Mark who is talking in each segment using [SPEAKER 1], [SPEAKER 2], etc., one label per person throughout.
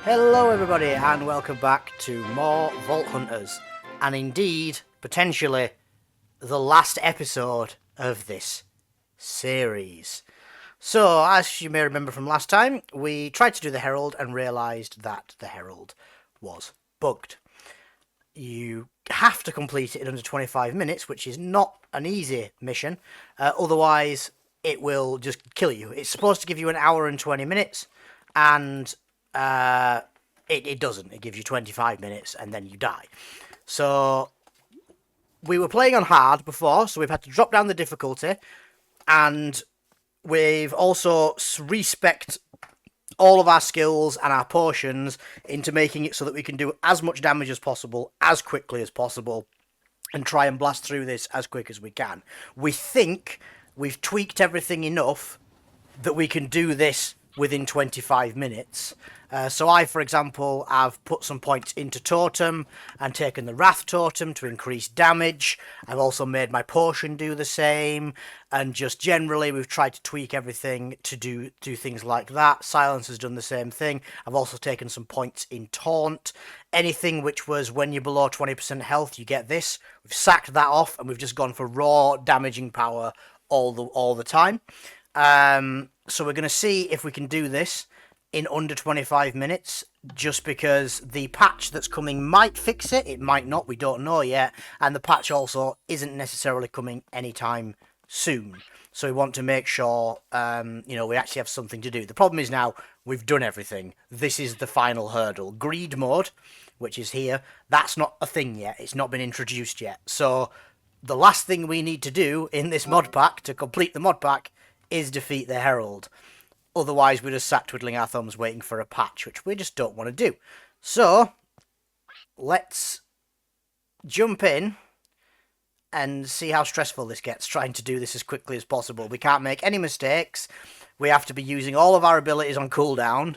[SPEAKER 1] Hello everybody and welcome back to more Vault Hunters, and indeed, potentially, the last episode of this series. So, as you may remember from last time, we tried to do the Herald and realised that the Herald was bugged. You have to complete it in under 25 minutes, which is not an easy mission, otherwise it will just kill you. It's supposed to give you an hour and 20 minutes, and it doesn't. It gives you 25 minutes and then you die. So we were playing on hard before, so we've had to drop down the difficulty, and we've also respect all of our skills and our potions into making it so that we can do as much damage as possible, as quickly as possible, and try and blast through this as quick as we can. We think we've tweaked everything enough that we can do this within 25 minutes. So I, for example, have put some points into Totem and taken the Wrath Totem to increase damage. I've also made my potion do the same, and just generally we've tried to tweak everything to do things like that. Silence has done the same thing. I've also taken some points in Taunt. Anything which was when you're below 20% health, you get this. We've sacked that off, and we've just gone for raw damaging power all the time. So we're going to see if we can do this in under 25 minutes, just because the patch that's coming might fix it, it might not, we don't know yet, and the patch also isn't necessarily coming anytime soon. So we want to make sure, we actually have something to do. The problem is now, we've done everything. This is the final hurdle. Greed mode, which is here, that's not a thing yet. It's not been introduced yet. So the last thing we need to do in this mod pack, to complete the mod pack, is defeat the Herald. Otherwise, we're just sat twiddling our thumbs waiting for a patch, which we just don't want to do. So, let's jump in and see how stressful this gets, trying to do this as quickly as possible. We can't make any mistakes. We have to be using all of our abilities on cooldown,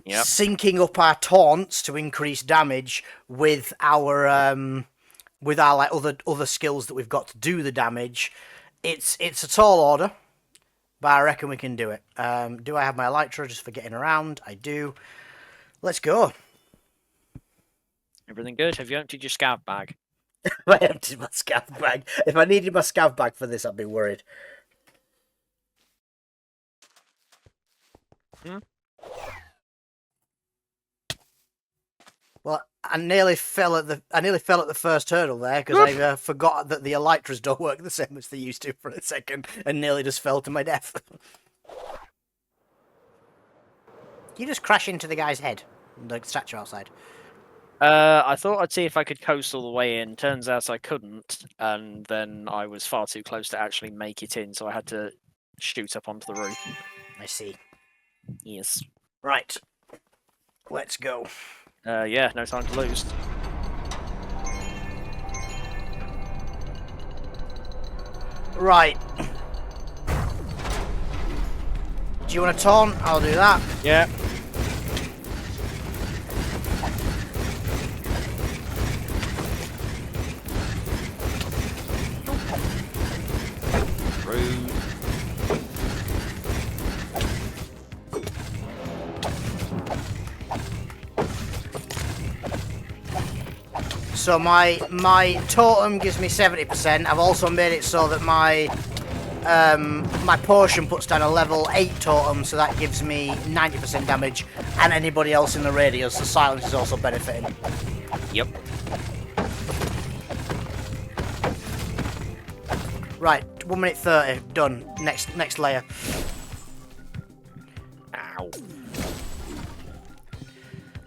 [SPEAKER 1] syncing up our taunts to increase damage with our other skills that we've got to do the damage. It's a tall order, but I reckon we can do it. Do I have my Elytra just for getting around? I do. Let's go.
[SPEAKER 2] Everything good? Have you emptied your scav bag?
[SPEAKER 1] I emptied my scav bag. If I needed my scav bag for this, I'd be worried. Well, I nearly fell at the first hurdle there because I forgot that the Elytras don't work the same as they used to for a second, and nearly just fell to my death. You just crash into the guy's head, the statue outside.
[SPEAKER 2] I thought I'd see if I could coast all the way in. Turns out I couldn't, and then I was far too close to actually make it in, so I had to shoot up onto the roof.
[SPEAKER 1] I see.
[SPEAKER 2] Yes.
[SPEAKER 1] Right. Let's go.
[SPEAKER 2] Yeah, no time to lose.
[SPEAKER 1] Right. Do you want to taunt? I'll do that.
[SPEAKER 2] Yeah. Rude.
[SPEAKER 1] So my totem gives me 70%. I've also made it so that my potion puts down a level 8 totem, so that gives me 90% damage, and anybody else in the radius. So silence is also benefiting.
[SPEAKER 2] Yep.
[SPEAKER 1] Right, 1 minute 30, done. Next layer.
[SPEAKER 2] Ow.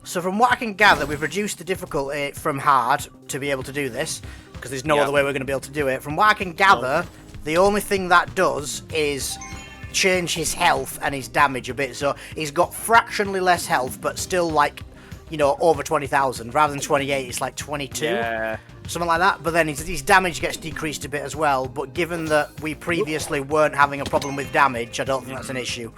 [SPEAKER 1] So from what I can gather, we've reduced the difficulty from hard to be able to do this, because there's no other way we're going to be able to do it. From what I can gather, the only thing that does is change his health and his damage a bit. So he's got fractionally less health, but still like, over 20,000. Rather than 28, it's like 22.
[SPEAKER 2] Yeah.
[SPEAKER 1] Something like that. But then his damage gets decreased a bit as well. But given that we previously weren't having a problem with damage, I don't think that's an issue.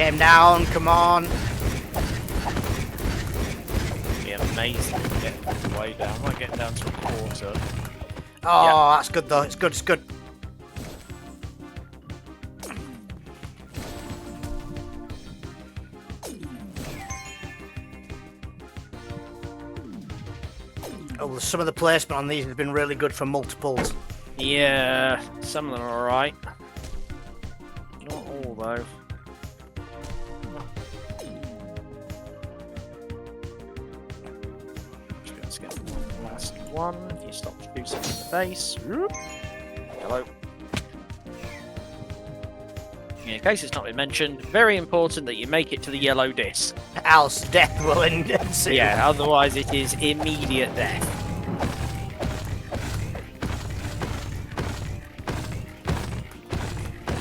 [SPEAKER 1] Get him down, come on.
[SPEAKER 2] It'd be amazing to get all the way down. I might get down to a quarter.
[SPEAKER 1] Oh, that's good though. It's good, it's good. Oh, some of the placement on these has been really good for multiples.
[SPEAKER 2] Yeah, some of them are alright. Not all though. Let's get the last one. You stop shooting in the face. Hello. In case it's not been mentioned, very important that you make it to the yellow disc.
[SPEAKER 1] Else death will ensue.
[SPEAKER 2] Yeah, otherwise it is immediate death.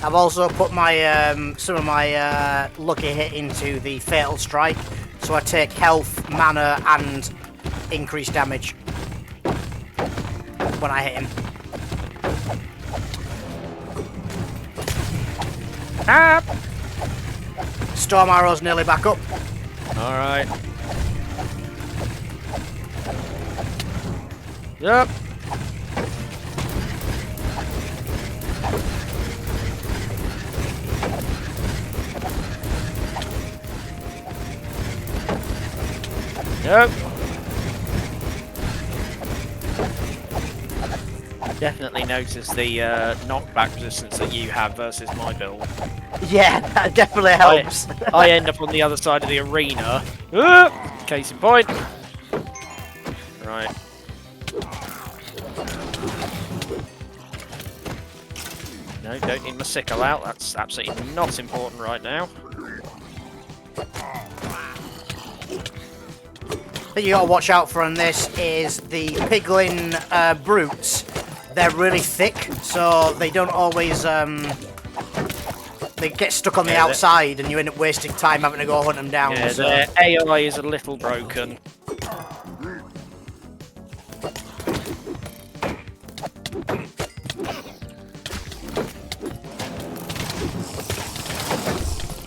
[SPEAKER 1] I've also put my some of my lucky hit into the fatal strike, so I take health, mana, and increased damage when I hit him.
[SPEAKER 2] Ah!
[SPEAKER 1] Storm arrow's nearly back up.
[SPEAKER 2] Alright. Yep. Yep. Definitely notice the knockback resistance that you have versus my build.
[SPEAKER 1] Yeah, that definitely helps.
[SPEAKER 2] I end up on the other side of the arena. Case in point. Right. No, don't need my sickle out. That's absolutely not important right now.
[SPEAKER 1] Thing you gotta watch out for on this is the piglin brutes. They're really thick, so they don't always they get stuck on the outside, and you end up wasting time having to go hunt them down.
[SPEAKER 2] Yeah,
[SPEAKER 1] so.
[SPEAKER 2] their AI is a little broken.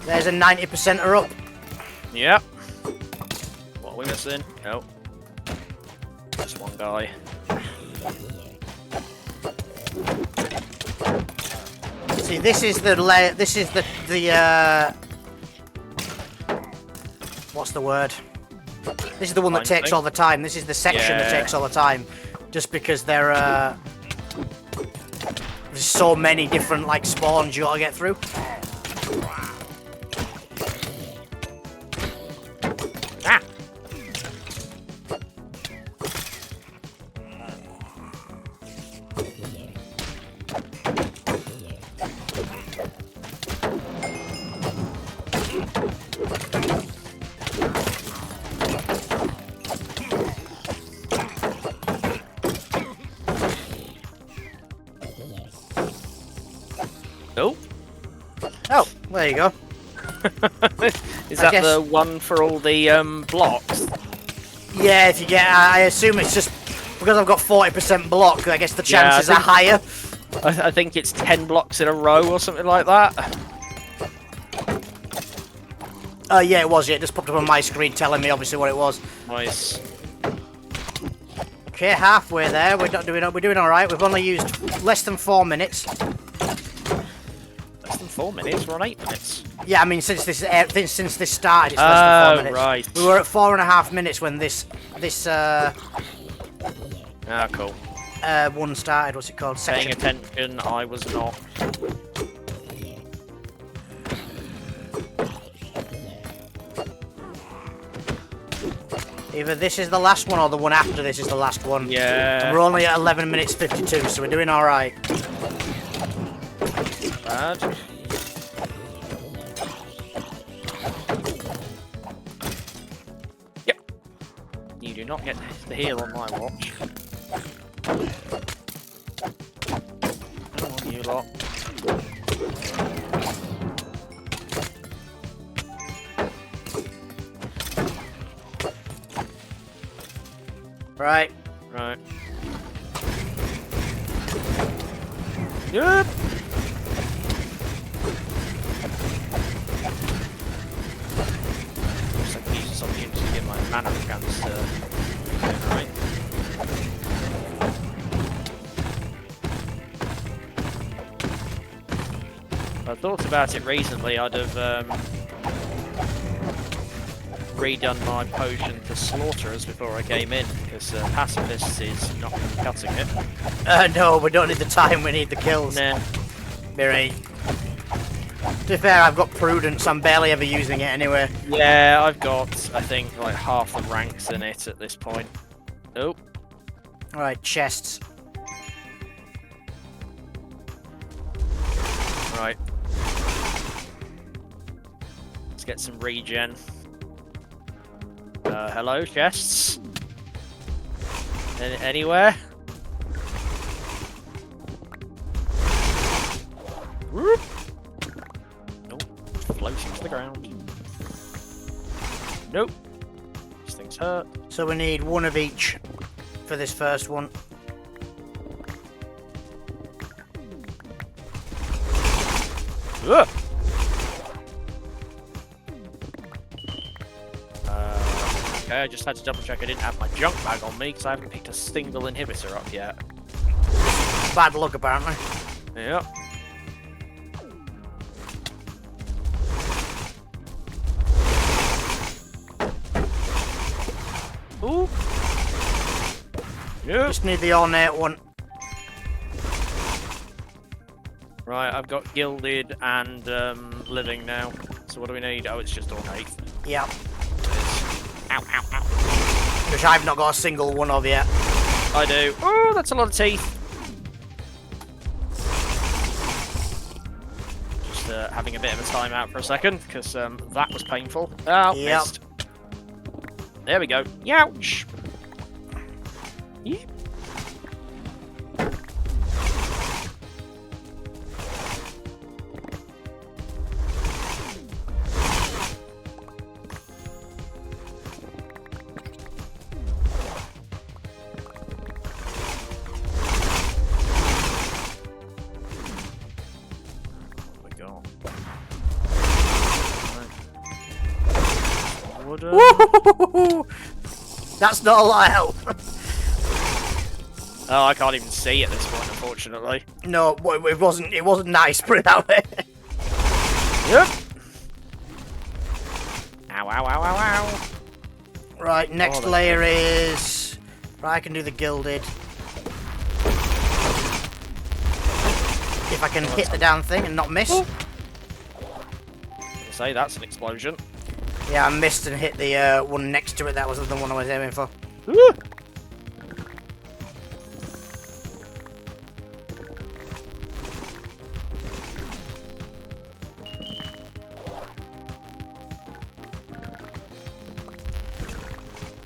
[SPEAKER 1] There's a 90%er up.
[SPEAKER 2] Yep. What are we missing? Oh. Just one guy.
[SPEAKER 1] See, this is the what's the word? This is the one that takes
[SPEAKER 2] thing?
[SPEAKER 1] all the time. This is the section that takes all the time, just because there's so many different like spawns you gotta get through. Ah.
[SPEAKER 2] Oh.
[SPEAKER 1] Oh, there you go.
[SPEAKER 2] Is
[SPEAKER 1] I
[SPEAKER 2] that
[SPEAKER 1] guess-
[SPEAKER 2] the one for all the blocks?
[SPEAKER 1] Yeah, if you get, I assume it's just because I've got 40% block. I guess the
[SPEAKER 2] Yeah, I
[SPEAKER 1] chances are
[SPEAKER 2] think-
[SPEAKER 1] higher.
[SPEAKER 2] I think it's 10 blocks in a row or something like that.
[SPEAKER 1] Yeah, it was. Yeah, it just popped up on my screen telling me obviously what it was.
[SPEAKER 2] Nice.
[SPEAKER 1] Okay, halfway there. We're doing all right. We've only used less than 4 minutes.
[SPEAKER 2] Less than 4 minutes. We're on 8 minutes.
[SPEAKER 1] Yeah, I mean since this started, it's less than 4 minutes.
[SPEAKER 2] Right.
[SPEAKER 1] We were at 4.5 minutes when this
[SPEAKER 2] Ah, cool.
[SPEAKER 1] one started. What's it called?
[SPEAKER 2] Paying
[SPEAKER 1] Section.
[SPEAKER 2] attention, I was not.
[SPEAKER 1] Either this is the last one or the one after this is the last one.
[SPEAKER 2] Yeah.
[SPEAKER 1] And we're only at 11 minutes 52, so we're doing all right.
[SPEAKER 2] Bad. Yep. You do not get the heal on my watch. Come on, you lot.
[SPEAKER 1] Right.
[SPEAKER 2] Right. Yep. I thought about it recently, I'd have redone my potion for slaughterers before I came in, because pacifist is not really cutting it.
[SPEAKER 1] No, we don't need the time, we need the kills.
[SPEAKER 2] Nah.
[SPEAKER 1] Right. To be fair, I've got prudence, I'm barely ever using it anyway.
[SPEAKER 2] Yeah, I've got, I think, like half the ranks in it at this point. Oh.
[SPEAKER 1] Alright, chests.
[SPEAKER 2] Right. Let's get some regen. Hello, chests? Anywhere? Whoop. Nope. Floating to the ground. Nope. These things hurt.
[SPEAKER 1] So we need one of each for this first one.
[SPEAKER 2] Ugh. Okay, I just had to double check I didn't have my junk bag on me because I haven't picked a single inhibitor up yet.
[SPEAKER 1] Bad luck, apparently.
[SPEAKER 2] Yep. Ooh. Yep.
[SPEAKER 1] Just need the ornate one.
[SPEAKER 2] Right, I've got gilded and living now. So what do we need? Oh, it's just ornate.
[SPEAKER 1] Yep.
[SPEAKER 2] Ow, ow, ow.
[SPEAKER 1] Which I've not got a single one of yet.
[SPEAKER 2] I do. Oh, that's a lot of teeth. Just having a bit of a timeout for a second, because that was painful. Oh,
[SPEAKER 1] Yep.
[SPEAKER 2] missed. There we go. Youch! Yep.
[SPEAKER 1] Woo! That's not a lot of help.
[SPEAKER 2] Oh, I can't even see at this point, unfortunately.
[SPEAKER 1] No, it wasn't. It wasn't nice. Put it that way.
[SPEAKER 2] Yep. Ow! Ow! Ow! Ow! Ow!
[SPEAKER 1] Right. Next layer is. Right, I can do the gilded. If I can hit the damn thing and not miss.
[SPEAKER 2] I'll say that's an explosion.
[SPEAKER 1] Yeah, I missed and hit the one next to it. That was the one I was aiming for.
[SPEAKER 2] Woo!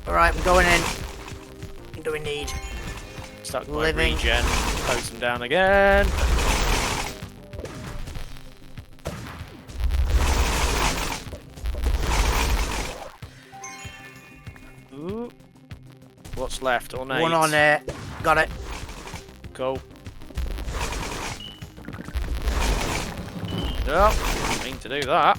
[SPEAKER 1] Alright, I'm going in. What do we need?
[SPEAKER 2] Stuck by
[SPEAKER 1] Living.
[SPEAKER 2] regen. Post them down again. Ooh. What's left? Ornate.
[SPEAKER 1] One on it. Got it.
[SPEAKER 2] Go. Yep. Didn't mean to do that.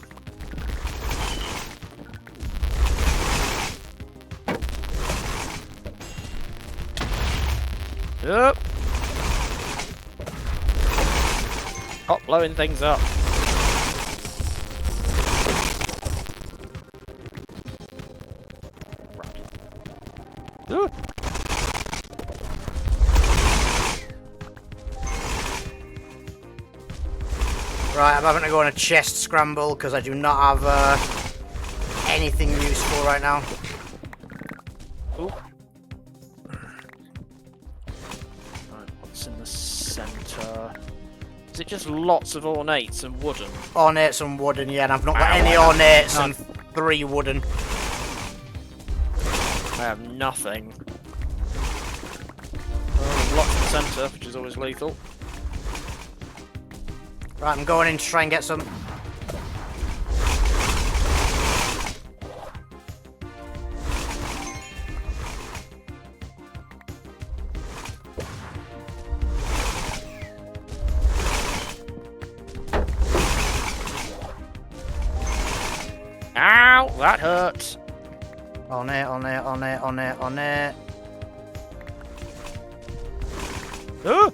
[SPEAKER 2] Yep. Stop blowing things up. Ooh.
[SPEAKER 1] Right, I'm having to go on a chest scramble because I do not have anything useful right now.
[SPEAKER 2] Ooh. Right, what's in the centre? Is it just lots of ornates and wooden?
[SPEAKER 1] Ornates and wooden, yeah, and I've not got
[SPEAKER 2] Ow,
[SPEAKER 1] any
[SPEAKER 2] ow.
[SPEAKER 1] ornates
[SPEAKER 2] No.
[SPEAKER 1] and 3 wooden.
[SPEAKER 2] I have nothing. Oh, lots in the centre, which is always lethal.
[SPEAKER 1] Right, I'm going in to try and get some.
[SPEAKER 2] Ow! That hurts.
[SPEAKER 1] Ornate, ornate, ornate, ornate, ornate.
[SPEAKER 2] Ooh.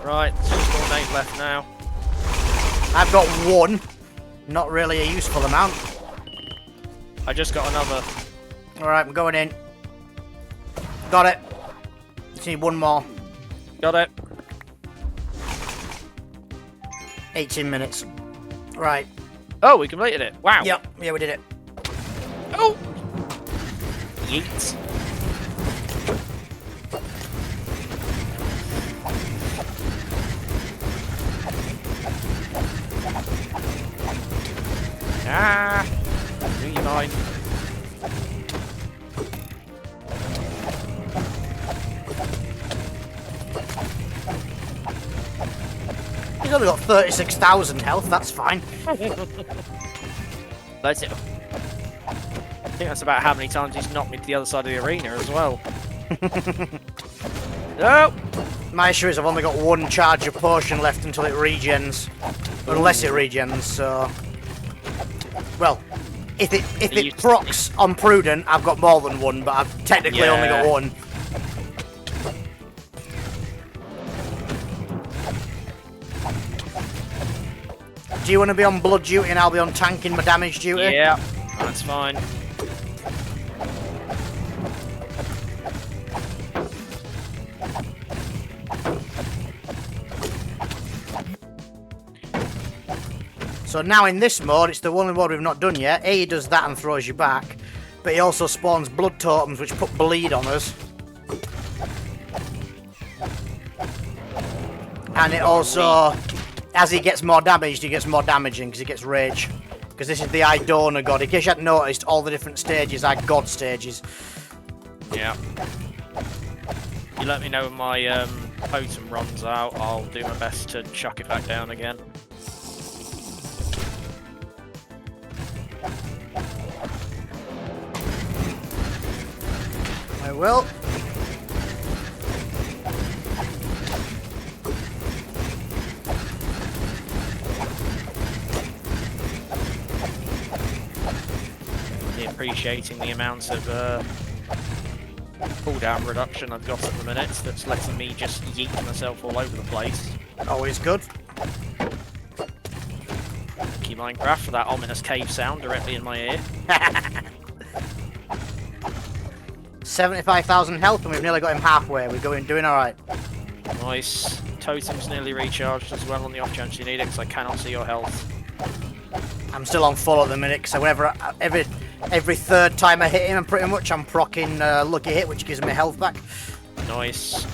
[SPEAKER 2] Right, 6.8 left now.
[SPEAKER 1] I've got 1. Not really a useful amount.
[SPEAKER 2] I just got another.
[SPEAKER 1] Alright, I'm going in. Got it. Just need 1 more.
[SPEAKER 2] Got it.
[SPEAKER 1] 18 minutes. Right.
[SPEAKER 2] Oh, we completed it. Wow.
[SPEAKER 1] Yep. Yeah, we did it.
[SPEAKER 2] Oh! Yeet. Ah! Do you mind?
[SPEAKER 1] He's only got 36,000 health, that's fine.
[SPEAKER 2] That's it. I think that's about how many times he's knocked me to the other side of the arena as well. No!
[SPEAKER 1] My issue is I've only got 1 charge of potion left until it regens. Unless it regens, so... Well, if it procs on Prudent, I've got more than 1, but I've technically only got 1. Do you want to be on blood duty and I'll be on tanking my damage duty?
[SPEAKER 2] Yeah, that's fine.
[SPEAKER 1] So now in this mode, it's the only mode we've not done yet. He does that and throws you back, but he also spawns blood totems which put bleed on us. And it also, as he gets more damaged, he gets more damaging because he gets rage. Because this is the Idona god. In case you hadn't noticed, all the different stages are god stages.
[SPEAKER 2] Yeah. You let me know when my totem runs out, I'll do my best to chuck it back down again.
[SPEAKER 1] I will.
[SPEAKER 2] Appreciating the amount of cooldown reduction I've got at the minute that's letting me just yeet myself all over the place.
[SPEAKER 1] Always good.
[SPEAKER 2] Thank you, Minecraft, for that ominous cave sound directly in my ear.
[SPEAKER 1] 75,000 health and we've nearly got him halfway. We're doing alright.
[SPEAKER 2] Nice. Totem's nearly recharged as well on the off chance you need it because I cannot see your health.
[SPEAKER 1] I'm still on full at the minute, so whenever every third time I hit him, pretty much I'm proccing lucky hit, which gives me health back.
[SPEAKER 2] Nice.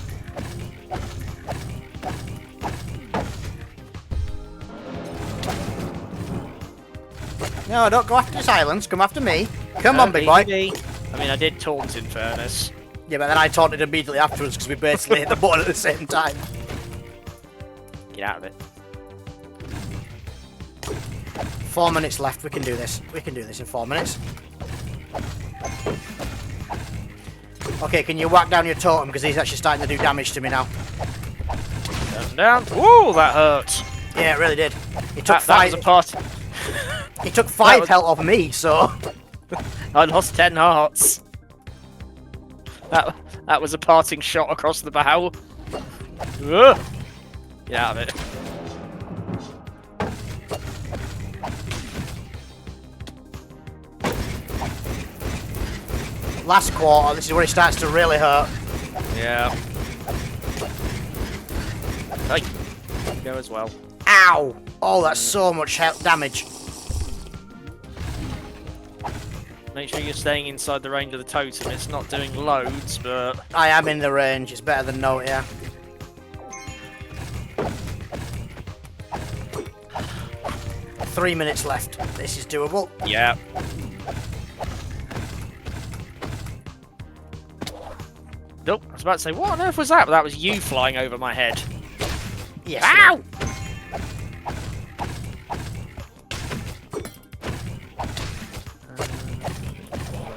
[SPEAKER 1] No, don't go after silence. Come after me. Come on, big boy.
[SPEAKER 2] I mean, I did taunt in fairness.
[SPEAKER 1] Yeah, but then I taunted immediately afterwards because we basically hit the button at the same time.
[SPEAKER 2] Get out of it.
[SPEAKER 1] 4 minutes left. We can do this. We can do this in 4 minutes. Okay, can you whack down your totem because he's actually starting to do damage to me now.
[SPEAKER 2] Down. Ooh, that hurt.
[SPEAKER 1] Yeah, it really did. He took
[SPEAKER 2] that was a part.
[SPEAKER 1] He took 5 health off me, so
[SPEAKER 2] I lost 10 hearts. That was a parting shot across the bow. Ugh. Get out of it.
[SPEAKER 1] last quarter, this is where it starts to really hurt.
[SPEAKER 2] Yeah. Hey, go as well.
[SPEAKER 1] Ow! Oh, that's so much damage.
[SPEAKER 2] Make sure you're staying inside the range of the totem. It's not doing loads, but...
[SPEAKER 1] I am in the range. It's better than no, yeah. Three minutes left. This is doable.
[SPEAKER 2] Yeah. Nope, I was about to say, what on earth was that? But that was you flying over my head.
[SPEAKER 1] Yes.
[SPEAKER 2] Ow!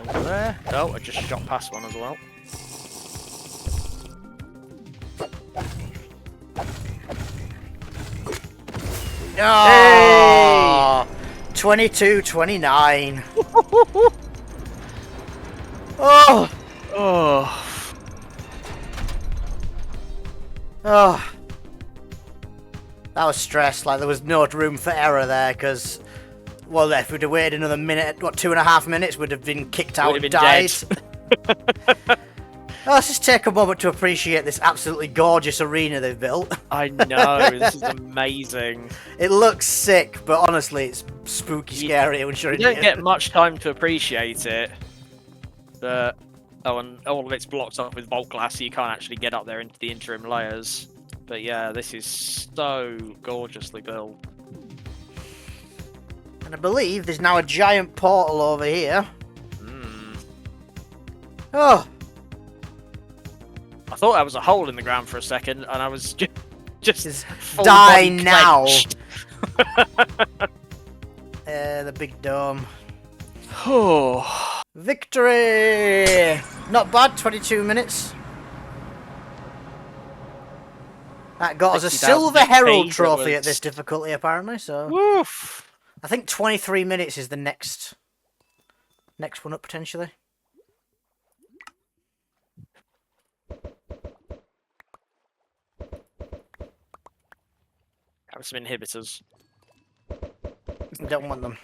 [SPEAKER 2] Over there. Oh, I just shot past one as well.
[SPEAKER 1] Oh, hey! 22-29. Oh!
[SPEAKER 2] Oh.
[SPEAKER 1] Oh. That was stress. Like, there was no room for error there, because, well, if we'd have waited another minute, 2.5 minutes, we'd have been kicked out
[SPEAKER 2] We'd have
[SPEAKER 1] and
[SPEAKER 2] been
[SPEAKER 1] died.
[SPEAKER 2] dead.
[SPEAKER 1] Let's just take a moment to appreciate this absolutely gorgeous arena they've built.
[SPEAKER 2] I know, this is amazing.
[SPEAKER 1] It looks sick, but honestly, it's spooky scary when you're
[SPEAKER 2] You
[SPEAKER 1] in
[SPEAKER 2] don't
[SPEAKER 1] here.
[SPEAKER 2] get much time to appreciate it. But and all of it's blocked off with vault glass, so you can't actually get up there into the interim layers. But yeah, this is so gorgeously built.
[SPEAKER 1] And I believe there's now a giant portal over here. Oh,
[SPEAKER 2] I thought that was a hole in the ground for a second, and I was just full
[SPEAKER 1] die
[SPEAKER 2] body
[SPEAKER 1] now.
[SPEAKER 2] clenched.
[SPEAKER 1] The big dome.
[SPEAKER 2] Oh,
[SPEAKER 1] Victory! Not bad, 22 minutes. That got us a
[SPEAKER 2] 60,000
[SPEAKER 1] silver Herald
[SPEAKER 2] XP,
[SPEAKER 1] trophy
[SPEAKER 2] that
[SPEAKER 1] at this
[SPEAKER 2] was-
[SPEAKER 1] difficulty, apparently. So
[SPEAKER 2] woof.
[SPEAKER 1] I think 23 minutes is the next one up, potentially.
[SPEAKER 2] Have some inhibitors.
[SPEAKER 1] Don't want them.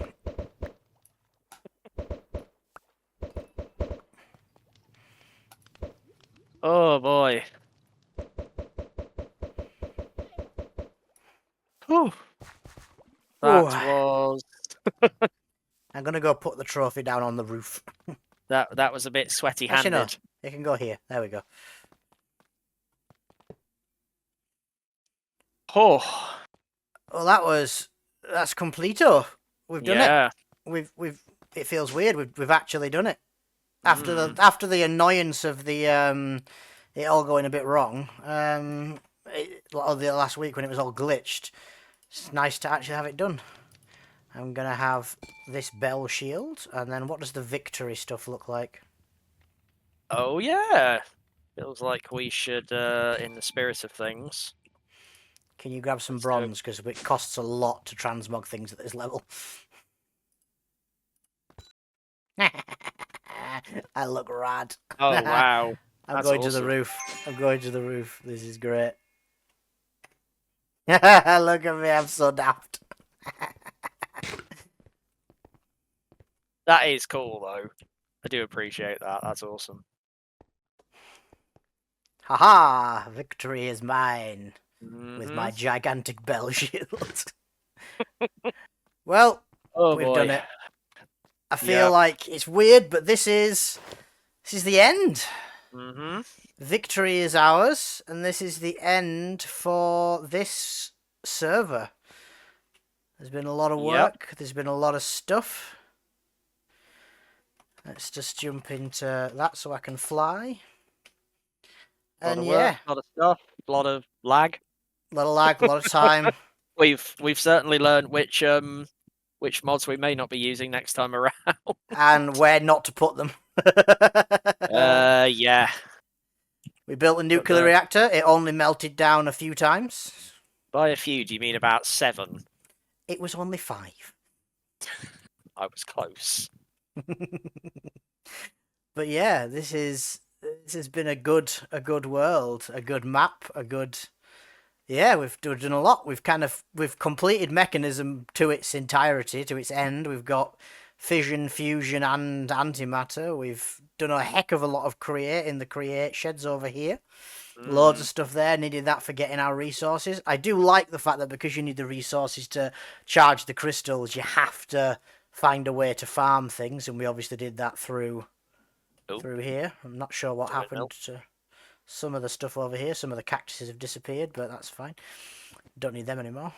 [SPEAKER 2] Oh boy. Whew. That was
[SPEAKER 1] I'm gonna go put the trophy down on the roof.
[SPEAKER 2] that was a bit sweaty
[SPEAKER 1] Actually,
[SPEAKER 2] handed.
[SPEAKER 1] no. It can go here. There we go.
[SPEAKER 2] Oh
[SPEAKER 1] Well, that's completo. We've done it.
[SPEAKER 2] yeah.
[SPEAKER 1] We've. It feels weird. We've actually done it. After the annoyance of the it all going a bit wrong. The last week when it was all glitched. It's nice to actually have it done. I'm gonna have this bell shield, and then what does the victory stuff look like?
[SPEAKER 2] Oh yeah. Feels like we should, in the spirit of things.
[SPEAKER 1] Can you grab some
[SPEAKER 2] Let's go.
[SPEAKER 1] bronze, because it costs a lot to transmog things at this level. I look rad.
[SPEAKER 2] Oh wow.
[SPEAKER 1] I'm
[SPEAKER 2] That's
[SPEAKER 1] going to the
[SPEAKER 2] awesome.
[SPEAKER 1] roof. I'm going to the roof. This is great. Look at me, I'm so daft.
[SPEAKER 2] That is cool though. I do appreciate that. That's awesome.
[SPEAKER 1] Haha! Victory is mine with my
[SPEAKER 2] Mhm.
[SPEAKER 1] gigantic bell shield. Well,
[SPEAKER 2] Oh
[SPEAKER 1] we've
[SPEAKER 2] boy.
[SPEAKER 1] done it. I feel
[SPEAKER 2] Yeah.
[SPEAKER 1] like it's weird, but this is the end.
[SPEAKER 2] Mhm.
[SPEAKER 1] Victory is ours, and this is the end for this server. There's been a lot of work. There's been a lot of stuff. Let's just jump into that so I can fly.
[SPEAKER 2] Lot
[SPEAKER 1] And
[SPEAKER 2] of
[SPEAKER 1] yeah,
[SPEAKER 2] work, lot of stuff, a lot of lag.
[SPEAKER 1] a lot of lag, a lot of time.
[SPEAKER 2] We've certainly learned which mods we may not be using next time around.
[SPEAKER 1] And where not to put them.
[SPEAKER 2] Yeah.
[SPEAKER 1] We built a nuclear reactor. It only melted down a few times.
[SPEAKER 2] By a few, do you mean about 7?
[SPEAKER 1] It was only 5.
[SPEAKER 2] I was close.
[SPEAKER 1] But yeah, this has been a good world, a good map, a good. Yeah, we've done a lot. We've completed Mechanism to its entirety, to its end. We've got fission, fusion, and antimatter. We've done a heck of a lot of creating the create sheds over here. Loads of stuff there. Needed that for getting our resources. I do like the fact that because you need the resources to charge the crystals, you have to find a way to farm things, and we obviously did that through here. I'm not sure what happened to some of the stuff over here. Some of the cactuses have disappeared, but that's fine. Don't need them anymore.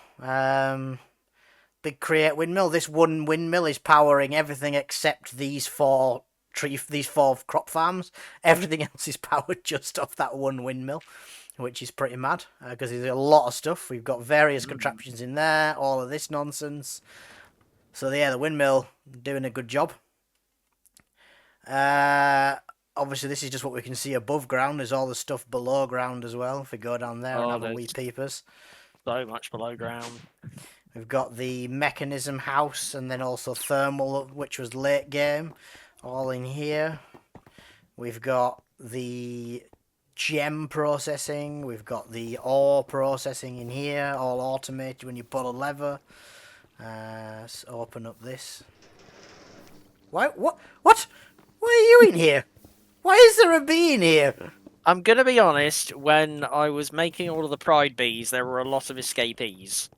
[SPEAKER 1] Big create windmill. This one windmill is powering everything except these four crop farms. Everything else is powered just off that one windmill, which is pretty mad because there's a lot of stuff. We've got various contraptions in there, all of this nonsense. So yeah, the windmill doing a good job. Obviously this is just what we can see above ground. There's all the stuff below ground as well. If we go down there and have a wee peepers.
[SPEAKER 2] So much below ground.
[SPEAKER 1] We've got the mechanism house and then also thermal, which was late game, all in here. We've got the gem processing. We've got the ore processing in here, all automated when you pull a lever. Let's open up this. Why? What? What? Why are you in here? Why is there a bee in here?
[SPEAKER 2] I'm gonna be honest. When I was making all of the pride bees, there were a lot of escapees.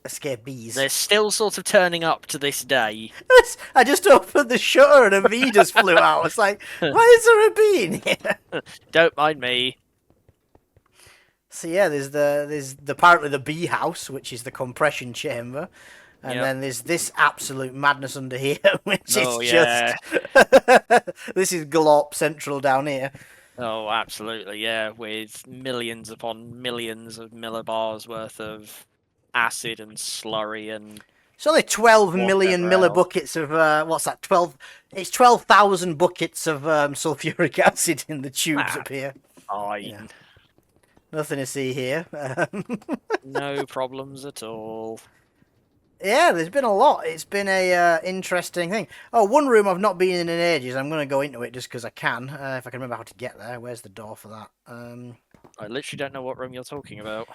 [SPEAKER 1] Escape bees.
[SPEAKER 2] They're still sort of turning up to this day.
[SPEAKER 1] I just opened the shutter and a bee just flew out. It's like, why is there a bee in here?
[SPEAKER 2] Don't mind me.
[SPEAKER 1] So yeah, there's apparently the bee house, which is the compression chamber, and
[SPEAKER 2] Yep.
[SPEAKER 1] then there's this absolute madness under here, which
[SPEAKER 2] Oh,
[SPEAKER 1] is
[SPEAKER 2] yeah.
[SPEAKER 1] just this is Glop Central down here.
[SPEAKER 2] Oh, absolutely, yeah. With millions upon millions of millibars worth of acid and slurry and
[SPEAKER 1] It's only 12 million
[SPEAKER 2] whatever else.
[SPEAKER 1] millibuckets of what's that? 12. It's 12,000 buckets of sulfuric acid in the tubes
[SPEAKER 2] Ah,
[SPEAKER 1] up here.
[SPEAKER 2] fine.
[SPEAKER 1] Yeah. Nothing to see here.
[SPEAKER 2] No problems at all.
[SPEAKER 1] Yeah, there's been a lot. It's been a interesting thing. Oh, one room I've not been in ages. I'm going to go into it just because I can, if I can remember how to get there. Where's the door for that?
[SPEAKER 2] I literally don't know what room you're talking about.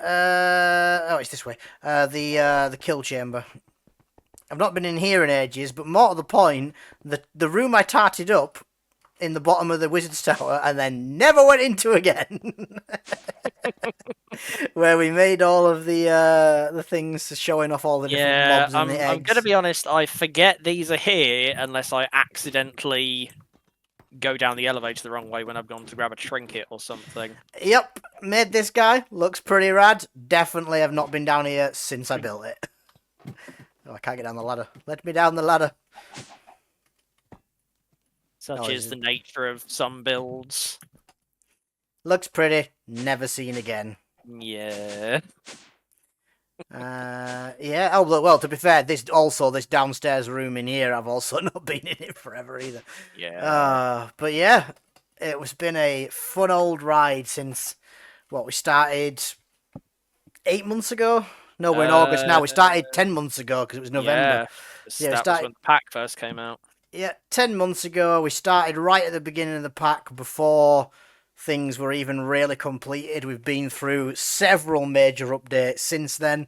[SPEAKER 1] Oh, it's this way. The kill chamber. I've not been in here in ages, but more to the point, the room I tarted up in the bottom of the wizard's tower and then never went into again. Where we made all of the things showing off all the different mobs and the eggs.
[SPEAKER 2] I'm gonna be honest, I forget these are here unless I accidentally go down the elevator the wrong way when I've gone to grab a trinket or something.
[SPEAKER 1] Yep, made this guy. Looks pretty rad. Definitely have not been down here since I built it. Oh, I can't get down the ladder. Let me down the ladder.
[SPEAKER 2] Such is the nature of some builds.
[SPEAKER 1] Looks pretty. Never seen again.
[SPEAKER 2] Yeah.
[SPEAKER 1] Yeah. Oh well. To be fair, this downstairs room in here, I've also not been in it forever either.
[SPEAKER 2] Yeah.
[SPEAKER 1] But yeah, it's been a fun old ride since we started 8 months ago. No, we're in August now. We started 10 months ago because it was November.
[SPEAKER 2] Yeah, that was when the pack first came out.
[SPEAKER 1] Yeah, 10 months ago. We started right at the beginning of the pack before things were even really completed. We've been through several major updates since then.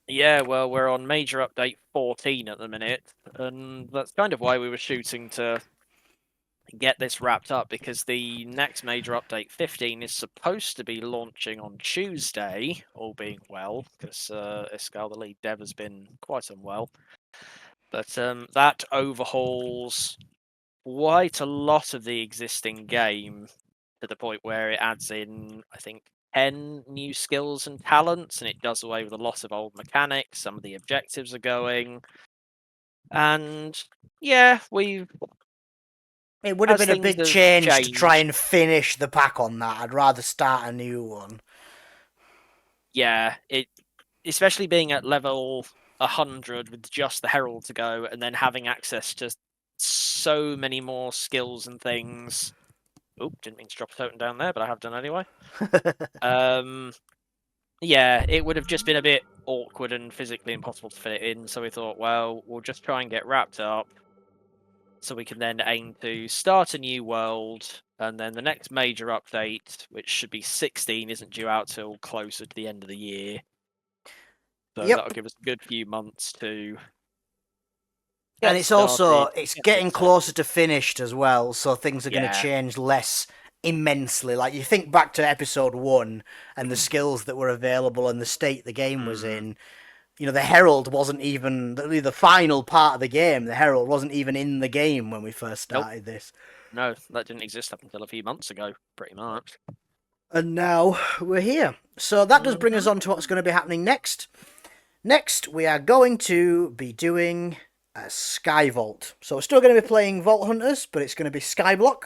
[SPEAKER 2] Yeah, well, we're on major update 14 at the minute, and that's kind of why we were shooting to get this wrapped up, because the next major update 15 is supposed to be launching on Tuesday, all being well, because Iskal, the lead dev, has been quite unwell. But that overhauls quite a lot of the existing game to the point where it adds in, I think, 10 new skills and talents, and it does away with a lot of old mechanics. Some of the objectives are going. And yeah,
[SPEAKER 1] It would have
[SPEAKER 2] as
[SPEAKER 1] been a
[SPEAKER 2] things
[SPEAKER 1] big
[SPEAKER 2] have
[SPEAKER 1] change to
[SPEAKER 2] changed,
[SPEAKER 1] try and finish the pack on that. I'd rather start a new one.
[SPEAKER 2] yeah, especially being at level 100 with just the Herald to go, and then having access to so many more skills and things. Oop, didn't mean to drop a totem down there, but I have done anyway. Yeah, it would have just been a bit awkward and physically impossible to fit it in, so we thought, well, we'll just try and get wrapped up so we can then aim to start a new world, and then the next major update, which should be 16, isn't due out till closer to the end of the year. So
[SPEAKER 1] Yep.
[SPEAKER 2] that'll give us a good few months to
[SPEAKER 1] And it's getting closer to finished as well, so things are going to change less immensely. Like, you think back to episode 1 and the skills that were available and the state the game was in. You know, the Herald wasn't even the final part of the game. The Herald wasn't even in the game when we first started this.
[SPEAKER 2] No, that didn't exist up until a few months ago, pretty much.
[SPEAKER 1] And now we're here. So that does bring us on to what's going to be happening next. Next, we are going to be doing a Sky Vault. So we're still going to be playing Vault Hunters, but it's going to be Skyblock.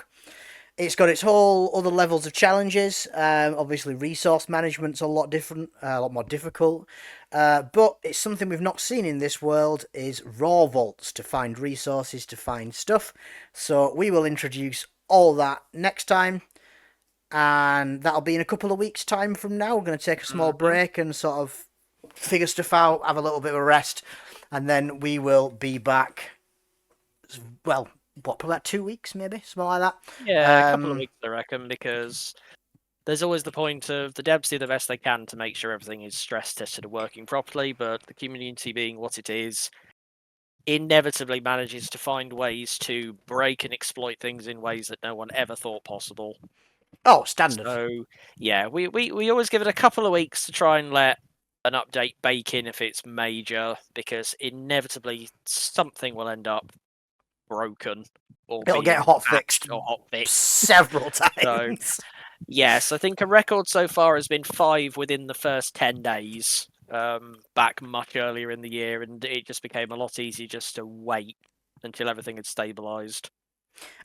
[SPEAKER 1] It's got its whole other levels of challenges. Obviously, resource management's a lot different, a lot more difficult. But it's something we've not seen in this world is raw vaults to find resources, to find stuff. So we will introduce all that next time. And that'll be in a couple of weeks' time from now. We're going to take a small break and sort of figure stuff out, have a little bit of a rest. And then we will be back, well, probably about 2 weeks, maybe something like that.
[SPEAKER 2] Yeah, a couple of weeks, I reckon, because there's always the point of the devs do the best they can to make sure everything is stress tested and working properly, but the community being what it is, inevitably manages to find ways to break and exploit things in ways that no one ever thought possible.
[SPEAKER 1] Oh, standard.
[SPEAKER 2] So, yeah, we always give it a couple of weeks to try and let an update bake in if it's major, because inevitably something will end up broken or
[SPEAKER 1] It'll get
[SPEAKER 2] being
[SPEAKER 1] hotfixed
[SPEAKER 2] patched or hotfixed.
[SPEAKER 1] several
[SPEAKER 2] So,
[SPEAKER 1] times.
[SPEAKER 2] yes, I think a record so far has been 5 within the first 10 days, back much earlier in the year, and it just became a lot easier just to wait until everything had stabilised.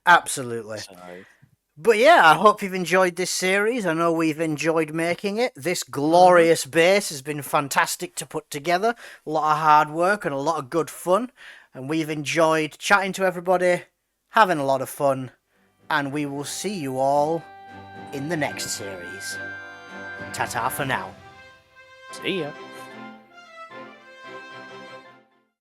[SPEAKER 1] Absolutely.
[SPEAKER 2] So,
[SPEAKER 1] But yeah, I hope you've enjoyed this series. I know we've enjoyed making it. This glorious base has been fantastic to put together. A lot of hard work and a lot of good fun. And we've enjoyed chatting to everybody, having a lot of fun. And we will see you all in the next series. Ta-ta for now.
[SPEAKER 2] see ya.